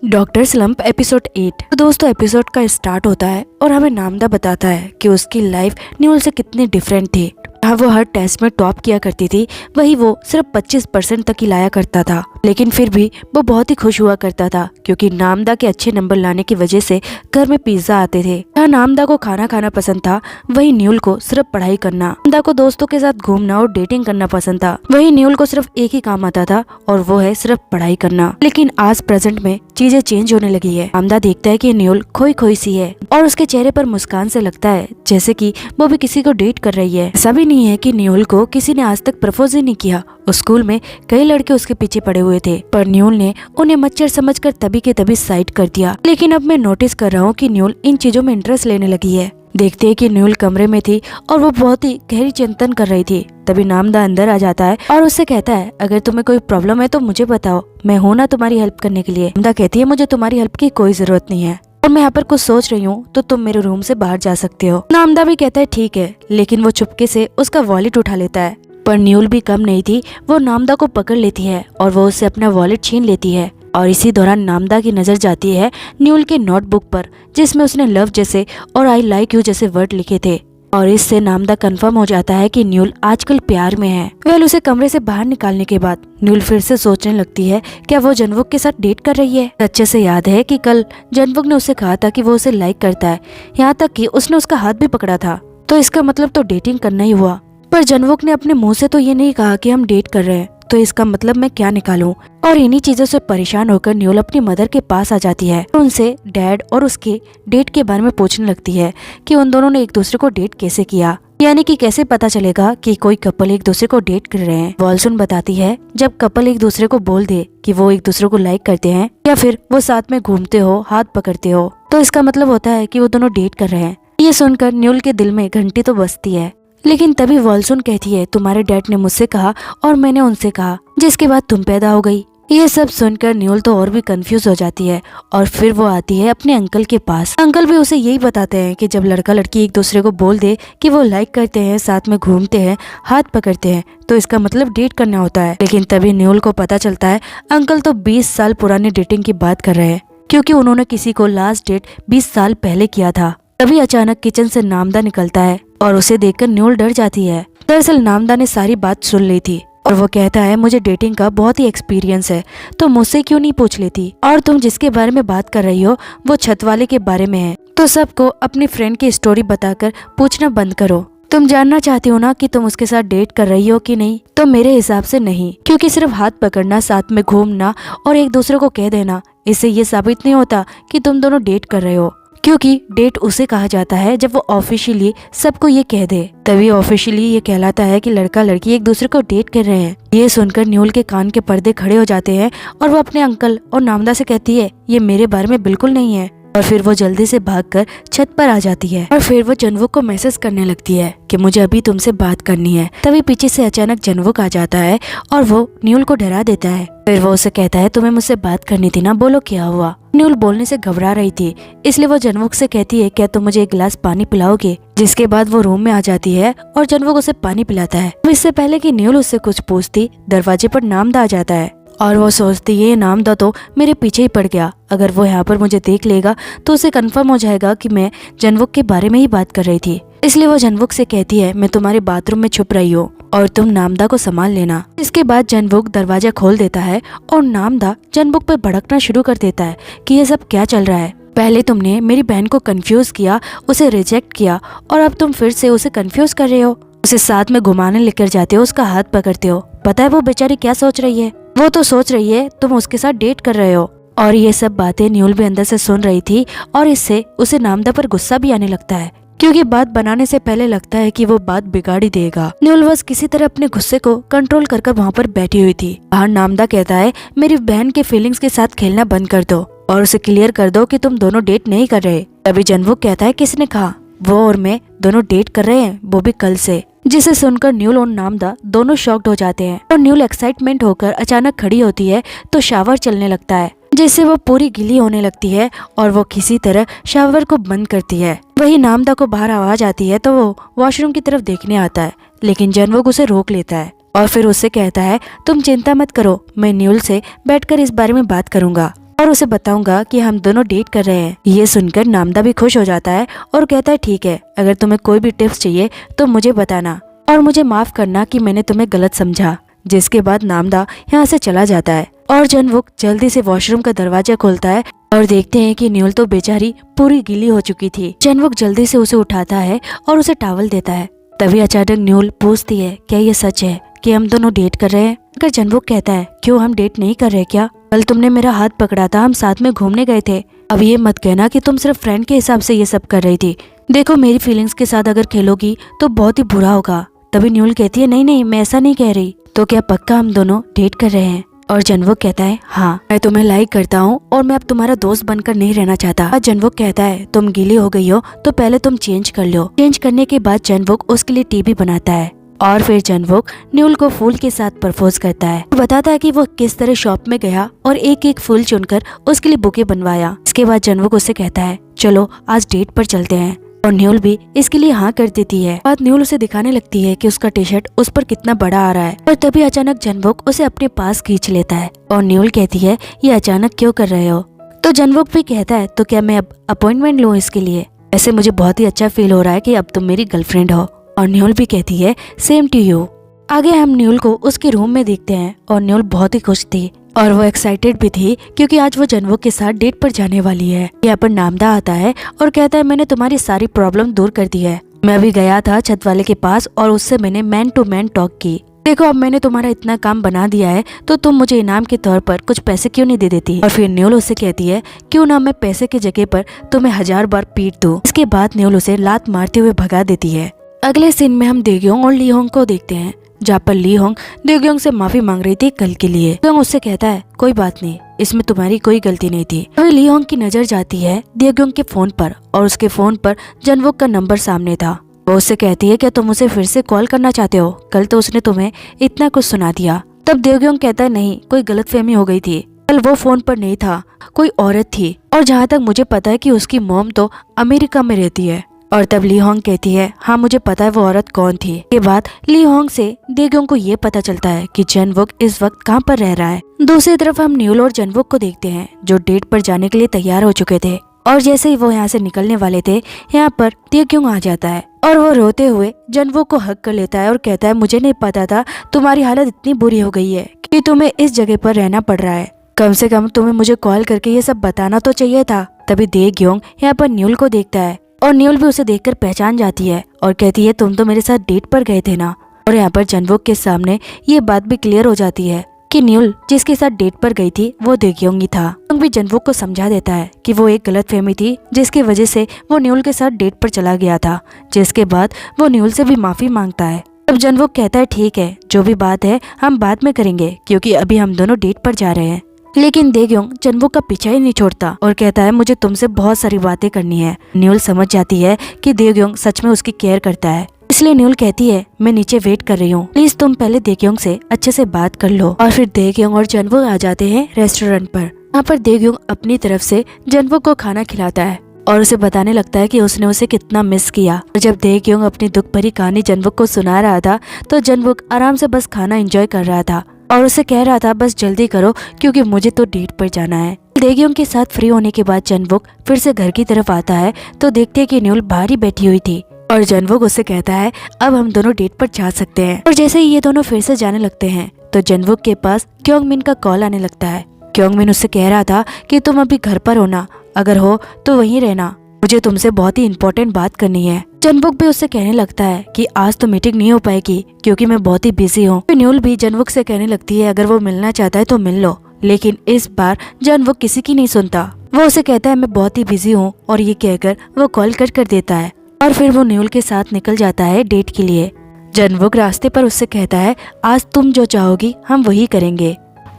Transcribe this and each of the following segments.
Doctor slump episode 8। तो दोस्तों episode का स्टार्ट होता है और हमें नामदा बताता है कि उसकी लाइफ न्यूल से कितनी डिफरेंट थी। जहाँ वो हर टेस्ट में टॉप किया करती थी वही वो सिर्फ 25% तक ही लाया करता था, लेकिन फिर भी वो बहुत ही खुश हुआ करता था क्योंकि नामदा के अच्छे नंबर लाने की वजह से घर में पिज्जा आते थे। जहाँ नामदा को खाना खाना पसंद था वही न्यूल को सिर्फ पढ़ाई करना। नामदा को दोस्तों के साथ घूमना और डेटिंग करना पसंद था, वही न्यूल को सिर्फ एक ही काम आता था और वो है सिर्फ पढ़ाई करना। लेकिन आज प्रेजेंट में चीजें चेंज होने लगी है। नामदा देखता है कि न्यूल खोई खोई सी है और उसके चेहरे पर मुस्कान से लगता है जैसे कि वो भी किसी को डेट कर रही है। ऐसा भी नहीं है कि न्यूल को किसी ने आज तक प्रपोज ही नहीं किया। उस स्कूल में कई लड़के उसके पीछे पड़े हुए थे, पर न्यूल ने उन्हें मच्छर समझकर तभी के तभी साइड कर दिया। लेकिन अब मैं नोटिस कर रहा हूँ कि न्यूल इन चीजों में इंटरेस्ट लेने लगी है। देखते हैं कि न्यूल कमरे में थी और वो बहुत ही गहरी चिंतन कर रही थी। तभी नामदा अंदर आ जाता है और उससे कहता है, अगर तुम्हें कोई प्रॉब्लम है तो मुझे बताओ, मैं हूं ना तुम्हारी हेल्प करने के लिए। नामदा कहती है, मुझे तुम्हारी हेल्प की कोई जरूरत नहीं है और मैं यहाँ पर कुछ सोच रही हूँ तो तुम मेरे रूम से बाहर जा सकते हो। नामदा भी कहता है ठीक है, लेकिन वो चुपके से उसका वॉलेट उठा लेता है। पर न्यूल भी कम नहीं थी, वो नामदा को पकड़ लेती है और वो उससे अपना वॉलेट छीन लेती है। और इसी दौरान नामदा की नजर जाती है न्यूल के नोटबुक पर जिसमें उसने लव जैसे और आई लाइक यू जैसे वर्ड लिखे थे। और इससे नामदा कंफर्म हो जाता है कि न्यूल आजकल प्यार में है। वेल उसे कमरे से बाहर निकालने के बाद न्यूल फिर से सोचने लगती है क्या वो जनवुक के साथ डेट कर रही है। अच्छे से याद है कि कल जनवुक ने उसे कहा था कि वो उसे लाइक करता है, यहाँ तक कि उसने उसका हाथ भी पकड़ा था, तो इसका मतलब तो डेटिंग करना ही हुआ। पर जनवुक ने अपने मुंह से तो ये नहीं कहा कि हम डेट कर रहे हैं, तो इसका मतलब मैं क्या निकालूं। और इन्हीं चीजों से परेशान होकर न्यूल अपनी मदर के पास आ जाती है। उनसे डैड और उसके डेट के बारे में पूछने लगती है कि उन दोनों ने एक दूसरे को डेट कैसे किया, यानी कि कैसे पता चलेगा कि कोई कपल एक दूसरे को डेट कर रहे हैं। वॉल्सुन बताती है जब कपल एक दूसरे को बोल दे कि वो एक दूसरे को लाइक करते हैं या फिर वो साथ में घूमते हो, हाथ पकड़ते हो, तो इसका मतलब होता है कि वो दोनों डेट कर रहे हैं। ये सुनकर न्यूल के दिल में घंटी तो बजती है। लेकिन तभी वॉल्सुन कहती है, तुम्हारे डैड ने मुझसे कहा और मैंने उनसे कहा, जिसके बाद तुम पैदा हो गई। ये सब सुनकर न्यूल तो और भी कंफ्यूज हो जाती है और फिर वो आती है अपने अंकल के पास। अंकल भी उसे यही बताते हैं कि जब लड़का लड़की एक दूसरे को बोल दे कि वो लाइक करते हैं, साथ में घूमते हैं, हाथ पकड़ते हैं, तो इसका मतलब डेट करना होता है। लेकिन तभी न्यूल को पता चलता है अंकल तो 20 साल पुरानी डेटिंग की बात कर रहे हैं, क्योंकि उन्होंने किसी को लास्ट डेट 20 साल पहले किया था। तभी अचानक किचन से नामदा निकलता है और उसे देखकर न्यूल डर जाती है। दरअसल नामदा ने सारी बात सुन ली थी और वो कहता है, मुझे डेटिंग का बहुत ही एक्सपीरियंस है, तो मुझसे क्यों नहीं पूछ लेती। और तुम जिसके बारे में बात कर रही हो वो छत वाले के बारे में है, तो सबको अपनी फ्रेंड की स्टोरी बताकर पूछना बंद करो। तुम जानना चाहती हो ना कि तुम उसके साथ डेट कर रही हो कि नहीं, तो मेरे हिसाब से नहीं, क्योंकि सिर्फ हाथ पकड़ना, साथ में घूमना और एक दूसरे को कह देना, इससे ये साबित नहीं होता कि तुम दोनों डेट कर रहे हो। क्योंकि डेट उसे कहा जाता है जब वो ऑफिशियली सबको ये कह दे, तभी ऑफिशियली ये कहलाता है कि लड़का लड़की एक दूसरे को डेट कर रहे हैं। ये सुनकर न्यूल के कान के पर्दे खड़े हो जाते हैं और वो अपने अंकल और नामदा से कहती है, ये मेरे बारे में बिल्कुल नहीं है। और फिर वो जल्दी से भागकर छत पर आ जाती है और फिर वो जनवुक को मैसेज करने लगती है कि मुझे अभी तुमसे बात करनी है। तभी पीछे से अचानक जनवुक आ जाता है और वो न्यूल को डरा देता है। फिर वो उसे कहता है, तुम्हें मुझसे बात करनी थी ना, बोलो क्या हुआ। न्यूल बोलने से घबरा रही थी, इसलिए वो जनवुक से कहती है, क्या तुम मुझे एक गिलास पानी पिलाओगे। जिसके बाद वो रूम में आ जाती है और जनवुक उसे पानी पिलाता है। इससे पहले कि न्यूल उससे कुछ पूछती, दरवाजे पर नामदा आ जाता है और वो सोचती ये नामदा तो मेरे पीछे ही पड़ गया, अगर वो यहाँ पर मुझे देख लेगा तो उसे कंफर्म हो जाएगा कि मैं जनवुक के बारे में ही बात कर रही थी। इसलिए वो जनवुक से कहती है, मैं तुम्हारे बाथरूम में छुप रही हूँ और तुम नामदा को संभाल लेना। इसके बाद जनवुक दरवाजा खोल देता है और नामदा जनवुक पर भड़कना शुरू कर देता है कि ये सब क्या चल रहा है। पहले तुमने मेरी बहन को कंफ्यूज किया, उसे रिजेक्ट किया और अब तुम फिर से उसे कंफ्यूज कर रहे हो, उसे साथ में घुमाने लेकर जाते हो, उसका हाथ पकड़ते हो। पता है वो बेचारी क्या सोच रही है, वो तो सोच रही है तुम उसके साथ डेट कर रहे हो। और ये सब बातें न्यूल भी अंदर से सुन रही थी और इससे उसे नामदा पर गुस्सा भी आने लगता है, क्योंकि बात बनाने से पहले लगता है कि वो बात बिगाड़ ही देगा। न्यूल बस किसी तरह अपने गुस्से को कंट्रोल कर वहाँ पर बैठी हुई थी। बाहर नामदा कहता है, मेरी बहन के फीलिंग्स के साथ खेलना बंद कर दो और उसे क्लियर कर दो कि तुम दोनों डेट नहीं कर रहे। तभी जनवुक कहता है, किसने कहा, वो और मैं दोनों डेट कर रहे हैं, वो भी कल से। जिसे सुनकर न्यूल और नामदा दोनों शॉक्ड हो जाते हैं और न्यूल एक्साइटमेंट होकर अचानक खड़ी होती है तो शावर चलने लगता है, जिससे वो पूरी गीली होने लगती है और वो किसी तरह शावर को बंद करती है। वही नामदा को बाहर आवाज आती है तो वो वॉशरूम की तरफ देखने आता है, लेकिन जनवुक उसे रोक लेता है और फिर उससे कहता है, तुम चिंता मत करो, मैं न्यूल से बैठकर इस बारे में बात करूंगा। और उसे बताऊंगा कि हम दोनों डेट कर रहे हैं। ये सुनकर नामदा भी खुश हो जाता है और कहता है ठीक है, अगर तुम्हें कोई भी टिप्स चाहिए तो मुझे बताना और मुझे माफ करना कि मैंने तुम्हें गलत समझा। जिसके बाद नामदा यहाँ से चला जाता है और जनवुक जल्दी से वॉशरूम का दरवाजा खोलता है और देखते हैं कि न्यूल तो बेचारी पूरी गीली हो चुकी थी। जनवुक जल्दी से उसे उठाता है और उसे टॉवल देता है। तभी अचानक न्यूल पूछती है क्या ये सच है कि हम दोनों डेट कर रहे हैं। अगर जनवुक कहता है क्यों हम डेट नहीं कर रहे क्या, कल तुमने मेरा हाथ पकड़ा था, हम साथ में घूमने गए थे। अब ये मत कहना कि तुम सिर्फ फ्रेंड के हिसाब से ये सब कर रही थी। देखो मेरी फीलिंग्स के साथ अगर खेलोगी तो बहुत ही बुरा होगा। तभी न्यूल कहती है नहीं नहीं मैं ऐसा नहीं कह रही। तो क्या पक्का हम दोनों डेट कर रहे हैं? और जनवुक कहता है हाँ मैं तुम्हें लाइक करता हूँ और मैं अब तुम्हारा दोस्त बनकर नहीं रहना चाहता। और जनवुक कहता है तुम गीली हो गई हो तो पहले तुम चेंज कर लो। चेंज करने के बाद जनवुक उसके लिए टी भी बनाता है और फिर जनवुक न्यूल को फूल के साथ प्रपोज करता है। बताता है कि वो किस तरह शॉप में गया और एक एक फूल चुनकर उसके लिए बुके बनवाया। इसके बाद जनवुक उससे कहता है चलो आज डेट पर चलते हैं और न्यूल भी इसके लिए हाँ कर देती है। बाद न्यूल उसे दिखाने लगती है कि उसका टी शर्ट उस पर कितना बड़ा आ रहा है और तभी अचानक जनवुक उसे अपने पास खींच लेता है और न्यूल कहती है ये अचानक क्यों कर रहे हो। तो जनवुक भी कहता है तो क्या मैं अब अपॉइंटमेंट लूँ इसके लिए, ऐसे मुझे बहुत ही अच्छा फील हो रहा है कि अब तुम मेरी गर्लफ्रेंड हो। और न्यूल भी कहती है सेम टू यू। आगे हम न्यूल को उसके रूम में देखते हैं और न्यूल बहुत ही खुश थी और वो एक्साइटेड भी थी क्योंकि आज वो जनवुक के साथ डेट पर जाने वाली है। यहाँ पर नामदा आता है और कहता है मैंने तुम्हारी सारी प्रॉब्लम दूर कर दी है। मैं अभी गया था छत वाले के पास और उससे मैंने मैन टू मैन टॉक की। देखो अब मैंने तुम्हारा इतना काम बना दिया है तो तुम मुझे इनाम के तौर पर कुछ पैसे क्यों नहीं दे देती। और फिर न्यूल उससे कहती है क्यों ना मैं पैसे की जगह पर तुम्हें 1000 बार पीट दूं। इसके बाद न्यूल उसे लात मारते हुए भगा देती है। अगले सीन में हम देग्योंग और लीहोंग को देखते हैं जहाँ पर लीहोंग देग्योंग से माफी मांग रही थी कल के लिए। देग्योंग उससे कहता है कोई बात नहीं, इसमें तुम्हारी कोई गलती नहीं थी। अभी लीहोंग की नजर जाती है देग्योंग के फोन पर और उसके फोन पर जनवुक का नंबर सामने था। वो उससे कहती है क्या तुम उसे फिर से कॉल करना चाहते हो, कल तो उसने तुम्हें इतना कुछ सुना दिया। तब देग्योंग कहता है नहीं कोई गलतफहमी हो गई थी, कल वो फोन पर नहीं था, कोई औरत थी और जहाँ तक मुझे पता है कि उसकी मॉम तो अमेरिका में रहती है। और तब लीहोंग कहती है हाँ मुझे पता है वो औरत कौन थी। के बाद लीहोंग से देग्योंग को ये पता चलता है कि जनवुक इस वक्त कहाँ पर रह रहा है। दूसरी तरफ हम न्यूल और जनवुक को देखते हैं जो डेट पर जाने के लिए तैयार हो चुके थे और जैसे ही वो यहाँ से निकलने वाले थे यहाँ पर देग्योंग आ जाता है और वो रोते हुए जनवुक को हक कर लेता है और कहता है मुझे नहीं पता था तुम्हारी हालत इतनी बुरी हो गई है कि तुम्हें इस जगह पर रहना पड़ रहा है। कम से कम तुम्हें मुझे कॉल करके ये सब बताना तो चाहिए था। तभी देग्योंग यहाँ पर न्यूल को देखता है और न्यूल भी उसे देखकर पहचान जाती है और कहती है तुम तो मेरे साथ डेट पर गए थे ना। और यहाँ पर जनवुक के सामने ये बात भी क्लियर हो जाती है कि न्यूल जिसके साथ डेट पर गई थी वो देग्योंग ही था। देग्योंग भी जनवुक को समझा देता है कि वो एक गलतफहमी थी जिसकी वजह से वो न्यूल के साथ डेट पर चला गया था। जिसके बाद वो न्यूल से भी माफी मांगता है। अब जनवुक कहता है ठीक है जो भी बात है हम बाद में करेंगे क्योंकि अभी हम दोनों डेट पर जा रहे हैं। लेकिन देग्योंग जनवुक का पीछा ही नहीं छोड़ता और कहता है मुझे तुमसे बहुत सारी बातें करनी है। न्यूल समझ जाती है कि देग्योंग सच में उसकी केयर करता है, इसलिए न्यूल कहती है मैं नीचे वेट कर रही हूँ, प्लीज तुम पहले देग्योंग से अच्छे से बात कर लो। और फिर देग्योंग और जनवुक आ जाते हैं रेस्टोरेंट पर। यहाँ पर देग्योंग अपनी तरफ से जनवुक को खाना खिलाता है और उसे बताने लगता है कि उसने उसे कितना मिस किया। और जब देग्योंग अपनी दुख भरी कहानी जनवुक को सुना रहा था तो जनवुक आराम से बस खाना एंजॉय कर रहा था और उसे कह रहा था बस जल्दी करो क्योंकि मुझे तो डेट पर जाना है। देग्योंग के साथ फ्री होने के बाद जनवुक फिर से घर की तरफ आता है तो देखते हैं कि न्यूल बाहर ही बैठी हुई थी और जनवुक उससे कहता है अब हम दोनों डेट पर जा सकते हैं। और जैसे ही ये दोनों फिर से जाने लगते हैं तो जनवुक के पास क्योंगमिन का कॉल आने लगता है। क्योंगमिन उससे कह रहा था कि तुम अभी घर पर हो ना, अगर हो तो वहीं रहना, मुझे तुमसे बहुत ही इम्पोर्टेंट बात करनी है। जनवुक भी उससे कहने लगता है कि आज तो मीटिंग नहीं हो पाएगी क्योंकि मैं बहुत ही बिजी हूँ। न्यूल भी जनवुक से कहने लगती है अगर वो मिलना चाहता है तो मिल लो, लेकिन इस बार जनवुक किसी की नहीं सुनता। वो उसे कहता है मैं बहुत ही बिजी हूँ और ये कहकर वो कॉल कट कर देता है और फिर वो न्यूल के साथ निकल जाता है डेट के लिए। जनवुक रास्ते पर उससे कहता है आज तुम जो चाहोगी हम वही करेंगे।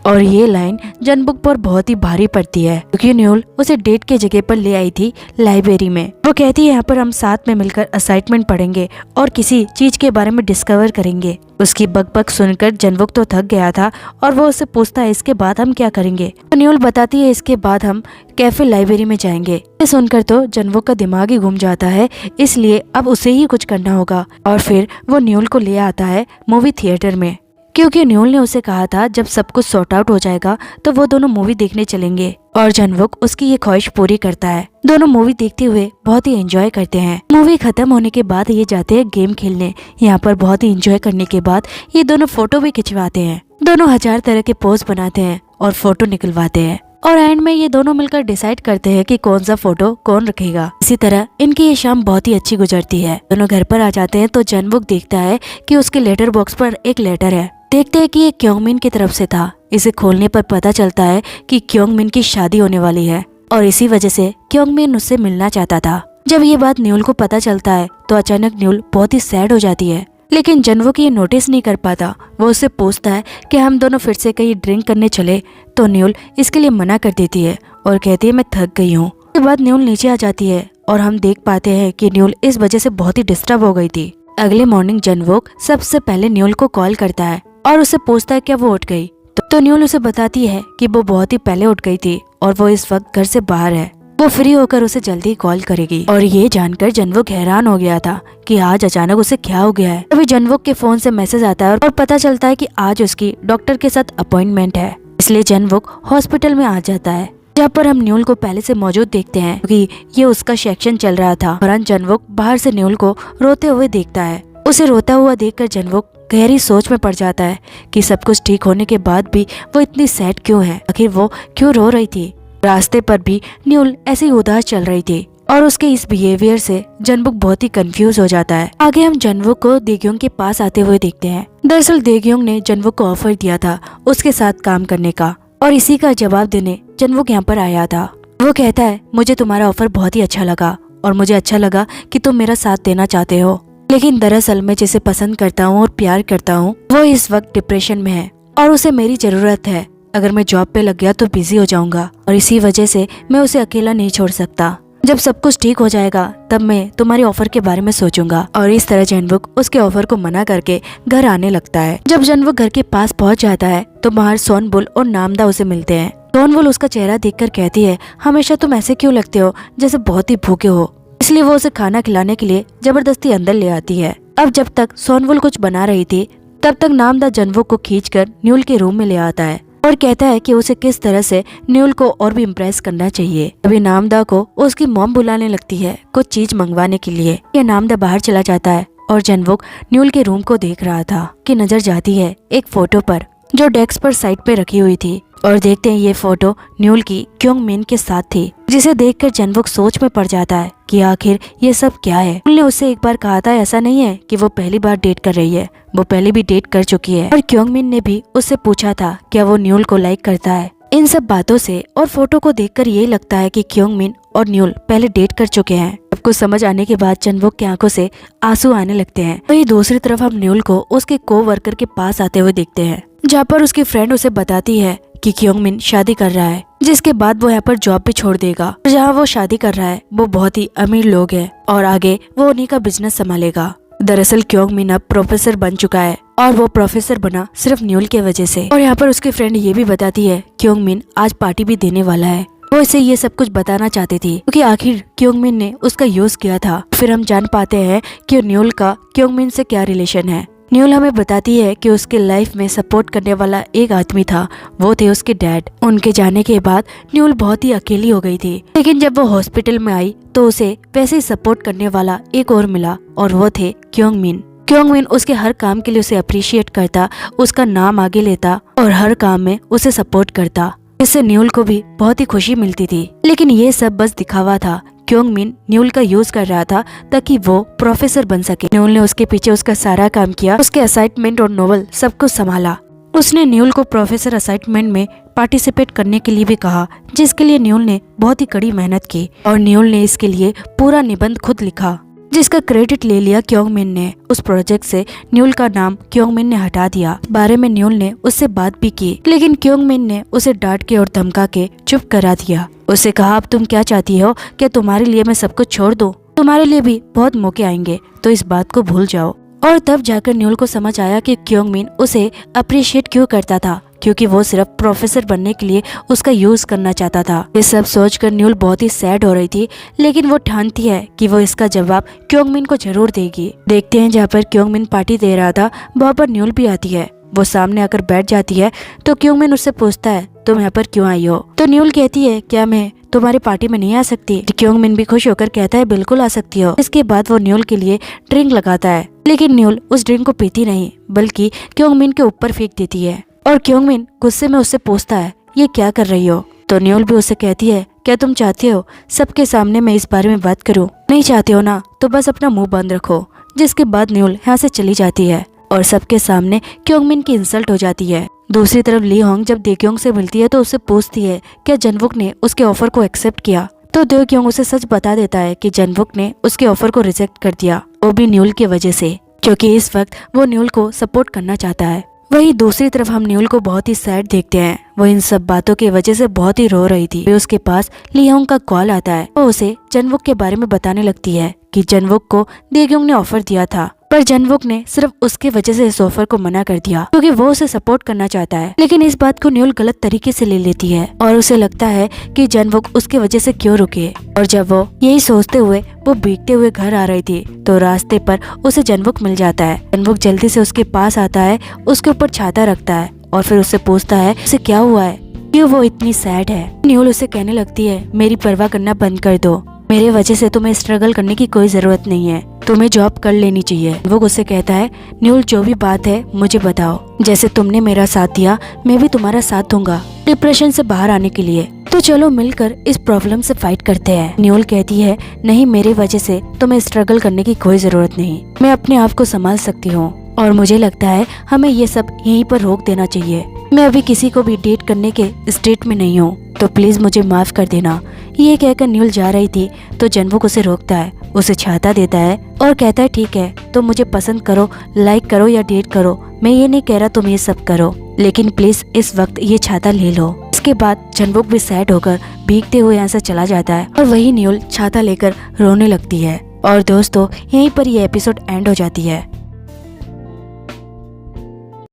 और ये लाइन जनवुक पर बहुत ही भारी पड़ती है क्योंकि न्यूल उसे डेट के जगह पर ले आई थी लाइब्रेरी में। वो कहती है यहाँ पर हम साथ में मिलकर असाइनमेंट पढ़ेंगे और किसी चीज के बारे में डिस्कवर करेंगे। उसकी बकबक सुनकर जनवुक तो थक गया था और वो उससे पूछता है इसके बाद हम क्या करेंगे। तो न्यूल बताती है इसके बाद हम कैफे लाइब्रेरी में जाएंगे। ये सुनकर तो जनवुक का दिमाग ही घूम जाता है, इसलिए अब उसे ही कुछ करना होगा। और फिर वो न्यूल को ले आता है मूवी थिएटर में क्योंकि न्यूल ने उसे कहा था जब सब कुछ सॉर्ट आउट हो जाएगा तो वो दोनों मूवी देखने चलेंगे और जनवुक उसकी ये ख्वाहिश पूरी करता है। दोनों मूवी देखते हुए बहुत ही एंजॉय करते हैं। मूवी खत्म होने के बाद ये जाते हैं गेम खेलने। यहाँ पर बहुत ही एंजॉय करने के बाद ये दोनों फोटो भी खिंचवाते हैं। दोनों 1000 तरह के पोज बनाते हैं और फोटो निकलवाते हैं और एंड में ये दोनों मिलकर डिसाइड करते हैं कि कौन सा फोटो कौन रखेगा। इसी तरह इनकी ये शाम बहुत ही अच्छी गुजरती है। दोनों घर पर आ जाते हैं तो जनवुक देखता है कि उसके लेटर बॉक्स पर एक लेटर है। देखते हैं कि ये क्योंगमिन की तरफ से था। इसे खोलने पर पता चलता है कि क्योंगमिन की शादी होने वाली है और इसी वजह से क्योंगमिन उससे मिलना चाहता था। जब ये बात न्यूल को पता चलता है तो अचानक न्यूल बहुत ही सैड हो जाती है, लेकिन जनवुक ये नोटिस नहीं कर पाता। वो उससे पूछता है कि हम दोनों फिर से कहीं ड्रिंक करने चले, तो न्यूल इसके लिए मना कर देती है और कहती है मैं थक गई हूँ। उसके बाद न्यूल नीचे आ जाती है और हम देख पाते हैं कि न्यूल इस वजह से बहुत ही डिस्टर्ब हो गई थी। अगले मॉर्निंग जनवुक सबसे पहले न्यूल को कॉल करता है और उससे पूछता है क्या वो उठ गई। तो न्यूल उसे बताती है कि वो बहुत ही पहले उठ गई थी और वो इस वक्त घर से बाहर है। वो फ्री होकर उसे जल्दी कॉल करेगी। और ये जानकर जनवुक हैरान हो गया था कि आज अचानक उसे क्या हो गया है। तभी जनवुक के फोन से मैसेज आता है और पता चलता है कि आज उसकी डॉक्टर के साथ अपॉइंटमेंट है। इसलिए जनवुक हॉस्पिटल में आ जाता है, जहाँ पर हम न्यूल को पहले से मौजूद देखते हैं क्योंकि ये उसका सेक्शन चल रहा था। और जनवुक बाहर से न्यूल को रोते हुए देखता है। उसे रोता हुआ देखकर जनवुक गहरी सोच में पड़ जाता है कि सब कुछ ठीक होने के बाद भी वो इतनी सैड क्यों है, आखिर वो क्यों रो रही थी। रास्ते पर भी न्यूल ऐसी उदास चल रही थी और उसके इस बिहेवियर से जनवुक बहुत ही कंफ्यूज हो जाता है। आगे हम जनवुक को देग्योंग के पास आते हुए देखते हैं। दरअसल देग्योंग ने जनवुक को ऑफर दिया था उसके साथ काम करने का और इसी का जवाब देने जनवुक यहाँ पर आया था। वो कहता है मुझे तुम्हारा ऑफर बहुत ही अच्छा लगा और मुझे अच्छा लगा कि तुम मेरा साथ देना चाहते हो, लेकिन दरअसल मैं जिसे पसंद करता हूँ और प्यार करता हूँ वो इस वक्त डिप्रेशन में है और उसे मेरी जरूरत है। अगर मैं जॉब पे लग गया तो बिजी हो जाऊंगा और इसी वजह से मैं उसे अकेला नहीं छोड़ सकता। जब सब कुछ ठीक हो जाएगा तब मैं तुम्हारे ऑफर के बारे में सोचूंगा। और इस तरह जनवुक उसके ऑफर को मना करके घर आने लगता है। जब जनवुक घर के पास पहुंच जाता है तो बाहर सोनबुल और नामदा उसे मिलते हैं। सोनबुल उसका चेहरा देखकर कहती है हमेशा तुम ऐसे क्यों लगते हो जैसे बहुत ही भूखे हो। इसलिए वो उसे खाना खिलाने के लिए जबरदस्ती अंदर ले आती है। अब जब तक सोनबुल कुछ बना रही थी तब तक नामदा जनवुक को खींचकर न्यूल के रूम में ले आता है और कहता है कि उसे किस तरह से न्यूल को और भी इम्प्रेस करना चाहिए। अभी नामदा को उसकी मॉम बुलाने लगती है कुछ चीज मंगवाने के लिए। ये नामदा बाहर चला जाता है और जनवुक न्यूल के रूम को देख रहा था कि नजर जाती है एक फोटो पर जो डेस्क पर साइड पे रखी हुई थी और देखते हैं ये फोटो न्यूल की क्योंगमिन के साथ थी, जिसे देखकर जनवुक सोच में पड़ जाता है कि आखिर ये सब क्या है। न्यूल ने उससे एक बार कहा था ऐसा नहीं है कि वो पहली बार डेट कर रही है, वो पहले भी डेट कर चुकी है। और क्योंगमिन ने भी उससे पूछा था क्या वो न्यूल को लाइक करता है। इन सब बातों से और फोटो को देखकर ये लगता है कि क्योंगमिन और न्यूल पहले डेट कर चुके हैं। सब कुछ समझ आने के बाद जनवुक की आंखों से आंसू आने लगते हैं। वहीं दूसरी तरफ हम न्यूल को उसके को-वर्कर के पास आते हुए देखते हैं, जहाँ पर उसकी फ्रेंड उसे बताती है कि क्योंगमिन शादी कर रहा है, जिसके बाद वो यहाँ पर जॉब भी छोड़ देगा। जहाँ वो शादी कर रहा है वो बहुत ही अमीर लोग हैं और आगे वो उन्हीं का बिजनेस संभालेगा। दरअसल क्योंगमिन अब प्रोफेसर बन चुका है और वो प्रोफेसर बना सिर्फ न्यूल के वजह से। और यहाँ पर उसकी फ्रेंड ये भी बताती है क्योंगमिन आज पार्टी भी देने वाला है। वो इसे ये सब कुछ बताना चाहती थी क्योंकि आखिर क्योंगमिन ने उसका यूज किया था। फिर हम जान पाते हैं कि न्यूल का क्योंगमिन से क्या रिलेशन है। न्यूल हमें बताती है कि उसके लाइफ में सपोर्ट करने वाला एक आदमी था, वो थे उसके डैड। उनके जाने के बाद न्यूल बहुत ही अकेली हो गई थी, लेकिन जब वो हॉस्पिटल में आई तो उसे वैसे ही सपोर्ट करने वाला एक और मिला और वो थे क्योंगमिन। क्योंगमिन उसके हर काम के लिए उसे अप्रिशिएट करता, उसका नाम आगे लेता और हर काम में उसे सपोर्ट करता। इससे न्यूल को भी बहुत ही खुशी मिलती थी। लेकिन ये सब बस दिखावा था। क्योंगमिन न्यूल का यूज कर रहा था ताकि वो प्रोफेसर बन सके। न्यूल ने उसके पीछे उसका सारा काम किया, उसके असाइनमेंट और नोवेल सब कुछ संभाला। उसने न्यूल को प्रोफेसर असाइनमेंट में पार्टिसिपेट करने के लिए भी कहा, जिसके लिए न्यूल ने बहुत ही कड़ी मेहनत की और न्यूल ने इसके लिए पूरा निबंध खुद लिखा, जिसका क्रेडिट ले लिया क्योंगमिन ने। उस प्रोजेक्ट से न्यूल का नाम क्योंगमिन ने हटा दिया। बारे में न्यूल ने उससे बात भी की, लेकिन क्योंगमिन ने उसे डांट के और धमका के चुप करा दिया। उसे कहा अब तुम क्या चाहती हो, क्या तुम्हारे लिए मैं सब कुछ छोड़ दूं? तुम्हारे लिए भी बहुत मौके आएंगे, तो इस बात को भूल जाओ। और तब जाकर न्यूल को समझ आया कि क्योंगमिन उसे अप्रिशिएट क्यों करता था, क्योंकि वो सिर्फ प्रोफेसर बनने के लिए उसका यूज करना चाहता था। ये सब सोचकर न्यूल बहुत ही सैड हो रही थी, लेकिन वो ठानती है कि वो इसका जवाब क्योंगमिन को जरूर देगी। देखते हैं जहाँ पर क्योंगमिन पार्टी दे रहा था वहाँ पर न्यूल भी आती है। वो सामने आकर बैठ जाती है तो क्योंगमिन उससे पूछता है तुम यहाँ पर क्यों आई हो। तो न्यूल कहती है क्या मैं तुम्हारी पार्टी में नहीं आ सकती। क्योंगमिन भी खुश होकर कहता है बिल्कुल आ सकती हो। इसके बाद वो न्यूल के लिए ड्रिंक लगाता है, लेकिन न्यूल उस ड्रिंक को पीती नहीं बल्कि क्योंगमिन के ऊपर फेंक देती है। और क्योंगमिन गुस्से में उससे पूछता है ये क्या कर रही हो। तो न्यूल भी उससे कहती है क्या तुम चाहती हो सबके सामने मैं इस बारे में बात करूं? नहीं चाहती हो ना तो बस अपना मुंह बंद रखो। जिसके बाद न्यूल यहाँ से चली जाती है और सबके सामने क्योंगमिन की इंसल्ट हो जाती है। दूसरी तरफ ली होंग जब देक्योंग से मिलती है तो उससे पूछती है क्या जनवुक ने उसके ऑफर को एक्सेप्ट किया। तो देक्योंग उसे सच बता देता है कि जनवुक ने उसके ऑफर को रिजेक्ट कर दिया, वो भी न्यूल की वजह से, क्योंकि इस वक्त वो न्यूल को सपोर्ट करना चाहता है। वहीं दूसरी तरफ हम न्यूल को बहुत ही सैड देखते हैं। वो इन सब बातों की वजह से बहुत ही रो रही थी। उसके पास ली होंग का कॉल आता है। वो उसे जनवुक के बारे में बताने लगती है कि जनवुक को देक्योंग ने ऑफर दिया था, पर जनवुक ने सिर्फ उसके वजह से इस ऑफर को मना कर दिया क्योंकि वो उसे सपोर्ट करना चाहता है। लेकिन इस बात को न्यूल गलत तरीके से ले लेती है और उसे लगता है कि जनवुक उसके वजह से क्यों रुके। और जब वो यही सोचते हुए वो भीगते हुए घर आ रही थी तो रास्ते पर उसे जनवुक मिल जाता है। जनवुक जल्दी से उसके पास आता है, उसके ऊपर छाता रखता है और फिर उससे पूछता है उसे क्या हुआ है, क्यों वो इतनी सैड है। न्यूल उसे कहने लगती है मेरी परवाह करना बंद कर दो, मेरे वजह से तुम्हें स्ट्रगल करने की कोई जरूरत नहीं है, तुम्हें जॉब कर लेनी चाहिए। वो उससे कहता है न्यूल जो भी बात है मुझे बताओ, जैसे तुमने मेरा साथ दिया मैं भी तुम्हारा साथ दूंगा डिप्रेशन से बाहर आने के लिए, तो चलो मिलकर इस प्रॉब्लम से फाइट करते हैं। न्यूल कहती है नहीं मेरी वजह से तुम्हें स्ट्रगल करने की कोई जरूरत नहीं, मैं अपने आप को संभाल सकती हूँ और मुझे लगता है हमें ये सब यहीं पर रोक देना चाहिए। मैं अभी किसी को भी डेट करने के स्टेट में नहीं हूँ, तो प्लीज मुझे माफ कर देना। ये कहकर न्यूल जा रही थी तो जनवुक उसे रोकता है, उसे छाता देता है और कहता है ठीक है तुम मुझे पसंद करो, लाइक करो या डेट करो, मैं ये नहीं कह रहा तुम ये सब करो, लेकिन प्लीज इस वक्त ये छाता ले लो। इसके बाद जनवुक भी सैड होकर भीगते हुए यहाँ से चला जाता है और वही न्यूल छाता लेकर रोने लगती है। और दोस्तों यहीं पर ये एपिसोड एंड हो जाती है।